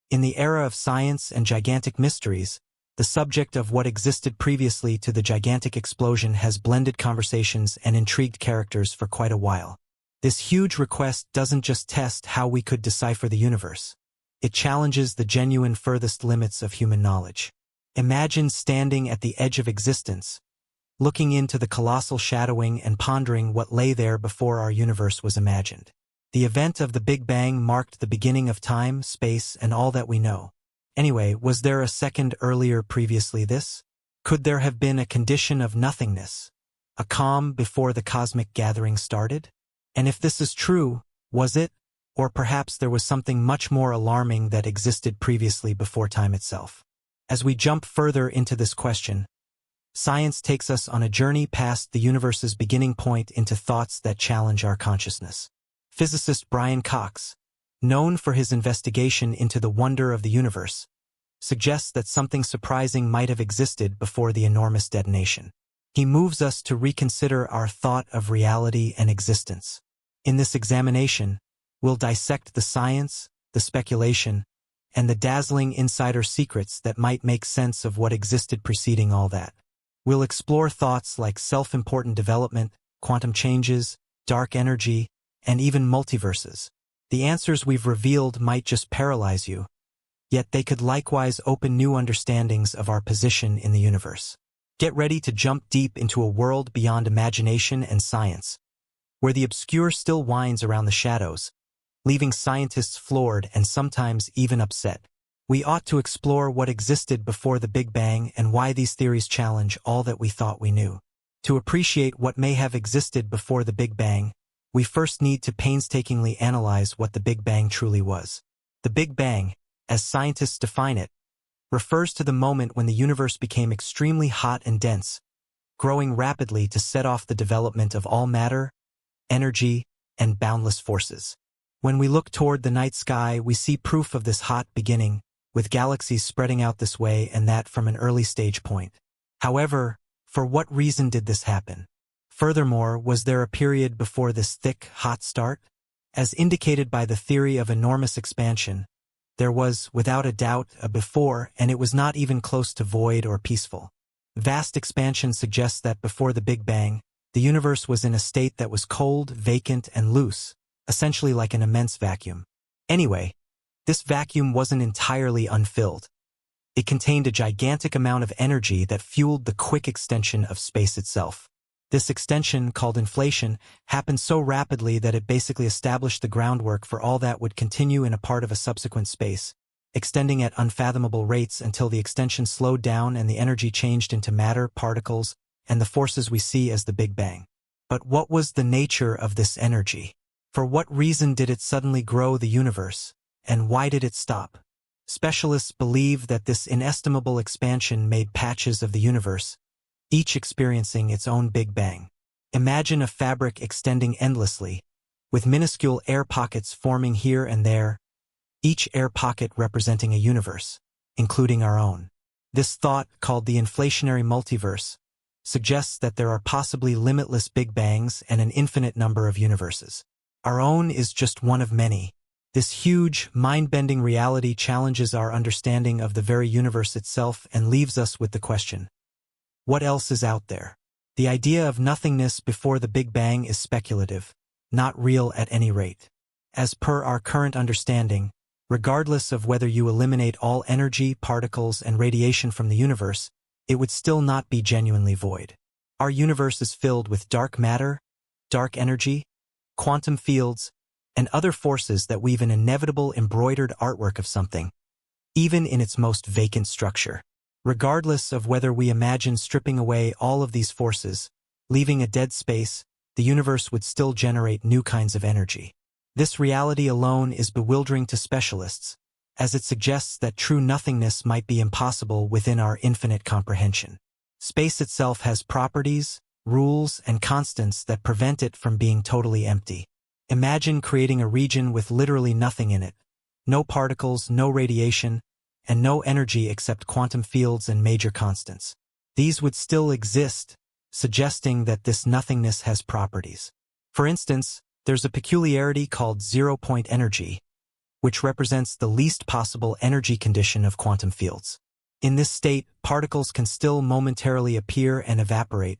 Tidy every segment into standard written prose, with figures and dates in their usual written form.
In the era of science and gigantic mysteries, the subject of what existed previously to the gigantic explosion has blended conversations and intrigued characters for quite a while. This huge request doesn't just test how we could decipher the universe. It challenges the genuine furthest limits of human knowledge. Imagine standing at the edge of existence, looking into the colossal shadowing and pondering what lay there before our universe was imagined. The event of the Big Bang marked the beginning of time, space, and all that we know. Anyway, was there a second earlier previously this? Could there have been a condition of nothingness, a calm before the cosmic gathering started? And if this is true, was it? Or perhaps there was something much more alarming that existed previously before time itself. As we jump further into this question, science takes us on a journey past the universe's beginning point into thoughts that challenge our consciousness. Physicist Brian Cox, known for his investigation into the wonder of the universe, suggests that something surprising might have existed before the enormous detonation. He moves us to reconsider our thought of reality and existence. In this examination, we'll dissect the science, the speculation, and the dazzling insider secrets that might make sense of what existed preceding all that. We'll explore thoughts like self-important development, quantum changes, dark energy, and even multiverses. The answers we've revealed might just paralyze you, yet they could likewise open new understandings of our position in the universe. Get ready to jump deep into a world beyond imagination and science, where the obscure still winds around the shadows, leaving scientists floored and sometimes even upset. We ought to explore what existed before the Big Bang and why these theories challenge all that we thought we knew. To appreciate what may have existed before the Big Bang, we first need to painstakingly analyze what the Big Bang truly was. The Big Bang, as scientists define it, refers to the moment when the universe became extremely hot and dense, growing rapidly to set off the development of all matter, energy, and boundless forces. When we look toward the night sky, we see proof of this hot beginning, with galaxies spreading out this way and that from an early stage point. However, for what reason did this happen? Furthermore, was there a period before this thick, hot start? As indicated by the theory of enormous expansion, there was, without a doubt, a before, and it was not even close to void or peaceful. Vast expansion suggests that before the Big Bang, the universe was in a state that was cold, vacant, and loose, essentially like an immense vacuum. Anyway, this vacuum wasn't entirely unfilled. It contained a gigantic amount of energy that fueled the quick extension of space itself. This extension, called inflation, happened so rapidly that it basically established the groundwork for all that would continue in a part of a subsequent space, extending at unfathomable rates until the extension slowed down and the energy changed into matter, particles, and the forces we see as the Big Bang. But what was the nature of this energy? For what reason did it suddenly grow the universe, and why did it stop? Specialists believe that this inestimable expansion made patches of the universe, each experiencing its own Big Bang. Imagine a fabric extending endlessly, with minuscule air pockets forming here and there, each air pocket representing a universe, including our own. This thought, called the inflationary multiverse, suggests that there are possibly limitless Big Bangs and an infinite number of universes. Our own is just one of many. This huge, mind-bending reality challenges our understanding of the very universe itself and leaves us with the question: what else is out there? The idea of nothingness before the Big Bang is speculative, not real at any rate. As per our current understanding, regardless of whether you eliminate all energy, particles, and radiation from the universe, it would still not be genuinely void. Our universe is filled with dark matter, dark energy, quantum fields, and other forces that weave an inevitable embroidered artwork of something, even in its most vacant structure. Regardless of whether we imagine stripping away all of these forces, leaving a dead space, the universe would still generate new kinds of energy. This reality alone is bewildering to specialists, as it suggests that true nothingness might be impossible within our infinite comprehension. Space itself has properties, rules, and constants that prevent it from being totally empty. Imagine creating a region with literally nothing in it, no particles, no radiation, and no energy except quantum fields and major constants. These would still exist, suggesting that this nothingness has properties. For instance, there's a peculiarity called zero-point energy, which represents the least possible energy condition of quantum fields. In this state, particles can still momentarily appear and evaporate,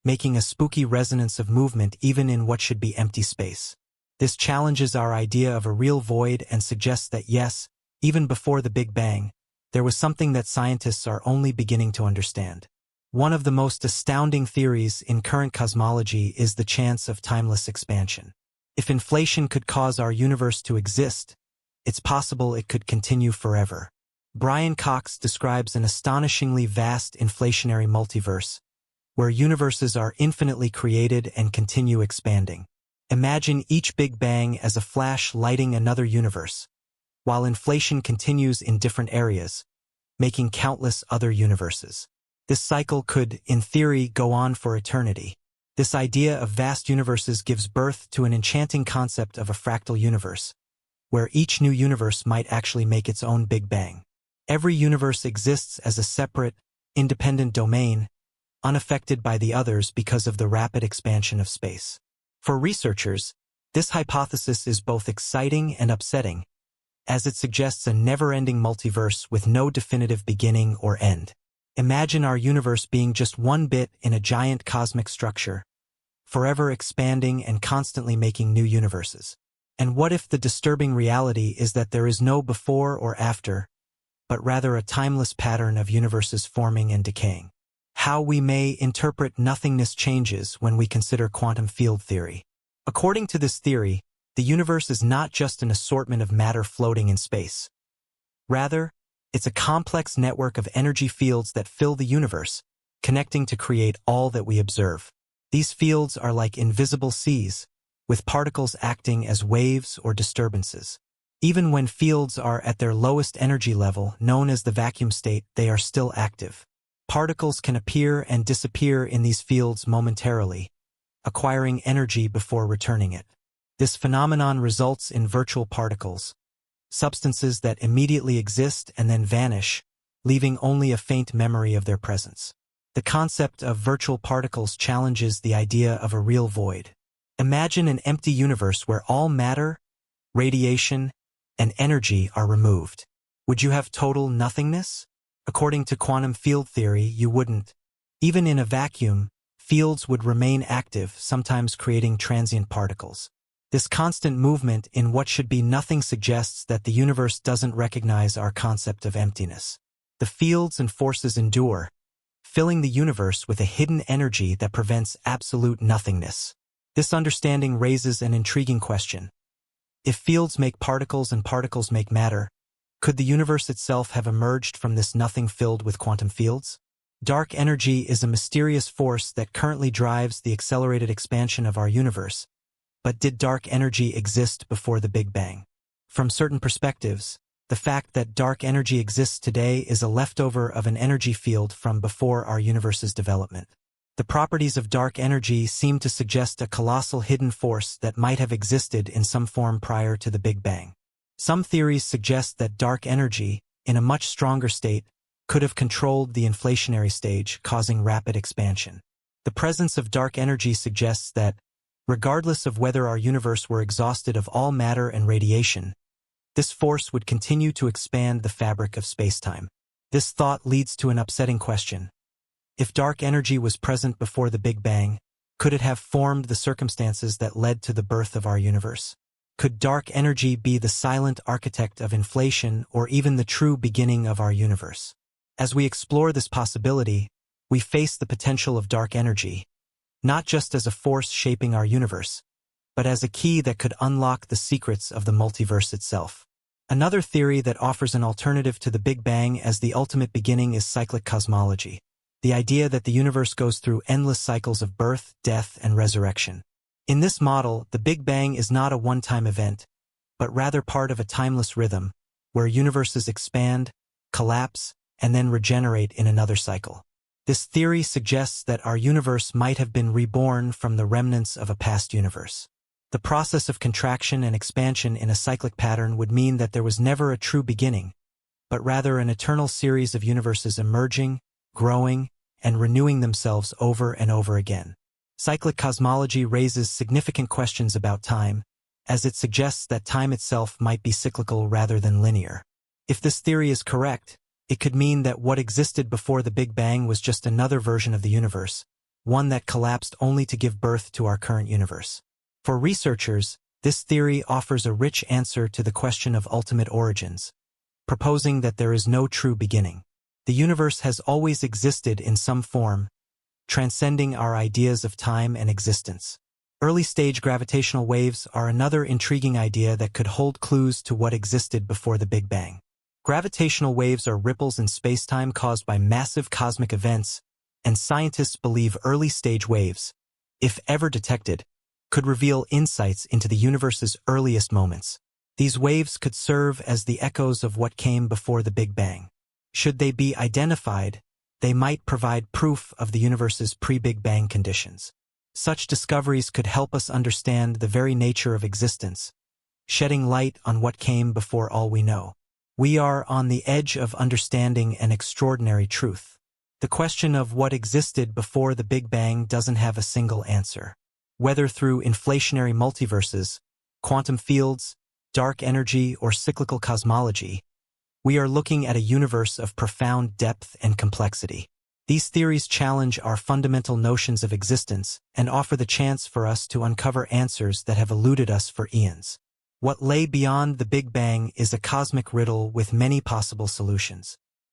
making a spooky resonance of movement even in what should be empty space. This challenges our idea of a real void and suggests that yes, even before the Big Bang, there was something that scientists are only beginning to understand. One of the most astounding theories in current cosmology is the chance of timeless expansion. If inflation could cause our universe to exist, it's possible it could continue forever. Brian Cox describes an astonishingly vast inflationary multiverse, where universes are infinitely created and continue expanding. Imagine each Big Bang as a flash lighting another universe, while inflation continues in different areas, making countless other universes. This cycle could, in theory, go on for eternity. This idea of vast universes gives birth to an enchanting concept of a fractal universe, where each new universe might actually make its own Big Bang. Every universe exists as a separate, independent domain, unaffected by the others because of the rapid expansion of space. For researchers, this hypothesis is both exciting and upsetting, as it suggests a never-ending multiverse with no definitive beginning or end. Imagine our universe being just one bit in a giant cosmic structure, forever expanding and constantly making new universes. And what if the disturbing reality is that there is no before or after, but rather a timeless pattern of universes forming and decaying? How we may interpret nothingness changes when we consider quantum field theory. According to this theory, the universe is not just an assortment of matter floating in space. Rather, it's a complex network of energy fields that fill the universe, connecting to create all that we observe. These fields are like invisible seas, with particles acting as waves or disturbances. Even when fields are at their lowest energy level, known as the vacuum state, they are still active. Particles can appear and disappear in these fields momentarily, acquiring energy before returning it. This phenomenon results in virtual particles, substances that immediately exist and then vanish, leaving only a faint memory of their presence. The concept of virtual particles challenges the idea of a real void. Imagine an empty universe where all matter, radiation, and energy are removed. Would you have total nothingness? According to quantum field theory, you wouldn't. Even in a vacuum, fields would remain active, sometimes creating transient particles. This constant movement in what should be nothing suggests that the universe doesn't recognize our concept of emptiness. The fields and forces endure, filling the universe with a hidden energy that prevents absolute nothingness. This understanding raises an intriguing question. If fields make particles and particles make matter, could the universe itself have emerged from this nothing filled with quantum fields? Dark energy is a mysterious force that currently drives the accelerated expansion of our universe. But did dark energy exist before the Big Bang? From certain perspectives, the fact that dark energy exists today is a leftover of an energy field from before our universe's development. The properties of dark energy seem to suggest a colossal hidden force that might have existed in some form prior to the Big Bang. Some theories suggest that dark energy, in a much stronger state, could have controlled the inflationary stage, causing rapid expansion. The presence of dark energy suggests that, regardless of whether our universe were exhausted of all matter and radiation, this force would continue to expand the fabric of spacetime. This thought leads to an upsetting question. If dark energy was present before the Big Bang, could it have formed the circumstances that led to the birth of our universe? Could dark energy be the silent architect of inflation or even the true beginning of our universe? As we explore this possibility, we face the potential of dark energy, not just as a force shaping our universe, but as a key that could unlock the secrets of the multiverse itself. Another theory that offers an alternative to the Big Bang as the ultimate beginning is cyclic cosmology, the idea that the universe goes through endless cycles of birth, death, and resurrection. In this model, the Big Bang is not a one-time event, but rather part of a timeless rhythm, where universes expand, collapse, and then regenerate in another cycle. This theory suggests that our universe might have been reborn from the remnants of a past universe. The process of contraction and expansion in a cyclic pattern would mean that there was never a true beginning, but rather an eternal series of universes emerging, growing, and renewing themselves over and over again. Cyclic cosmology raises significant questions about time, as it suggests that time itself might be cyclical rather than linear. If this theory is correct, it could mean that what existed before the Big Bang was just another version of the universe, one that collapsed only to give birth to our current universe. For researchers, this theory offers a rich answer to the question of ultimate origins, proposing that there is no true beginning. The universe has always existed in some form, transcending our ideas of time and existence. Early-stage gravitational waves are another intriguing idea that could hold clues to what existed before the Big Bang. Gravitational waves are ripples in spacetime caused by massive cosmic events, and scientists believe early-stage waves, if ever detected, could reveal insights into the universe's earliest moments. These waves could serve as the echoes of what came before the Big Bang. Should they be identified, they might provide proof of the universe's pre-Big Bang conditions. Such discoveries could help us understand the very nature of existence, shedding light on what came before all we know. We are on the edge of understanding an extraordinary truth. The question of what existed before the Big Bang doesn't have a single answer. Whether through inflationary multiverses, quantum fields, dark energy, or cyclical cosmology, we are looking at a universe of profound depth and complexity. These theories challenge our fundamental notions of existence and offer the chance for us to uncover answers that have eluded us for eons. What lay beyond the Big Bang is a cosmic riddle with many possible solutions.